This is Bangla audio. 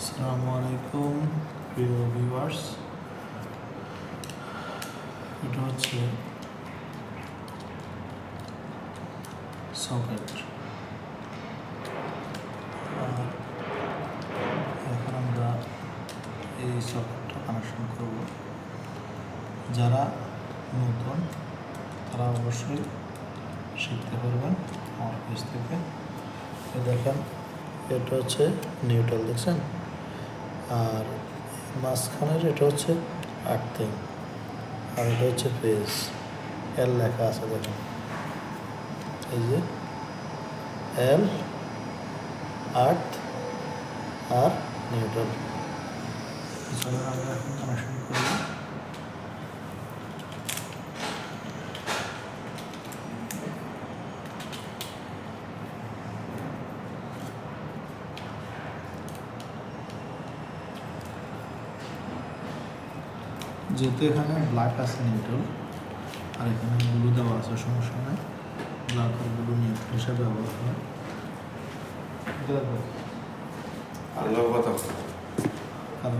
আসসালামু আলাইকুম প্রিয় ভিউয়ার্স, এটা হচ্ছে সকেট। এখন আমরা এই সকেটটা কানেকশন করব। যারা নতুন তারা অবশ্যই শিখতে পারবেন আমার পেজ থেকে। দেখেন, এটা হচ্ছে নিউট্রাল, দেখছেন, আর মাঝখানের এটা হচ্ছে আর্থিং, আর এটা হচ্ছে ফেজ। এল লেখা আছে, দেখেন, এই যে এল, আর্থ আর নিউট্রাল। আমরা এখন কানেকশন করব। যেহেতু এখানে ব্ল্যাক আছে নিউট্রাল, আর এখানে ব্লু দেওয়া আছে, সমস্যা নেই। ব্ল্যাক আর ব্লু নিউট্রাল হিসাবে ব্যবহার হয়। আল্লাহ কথা কারণ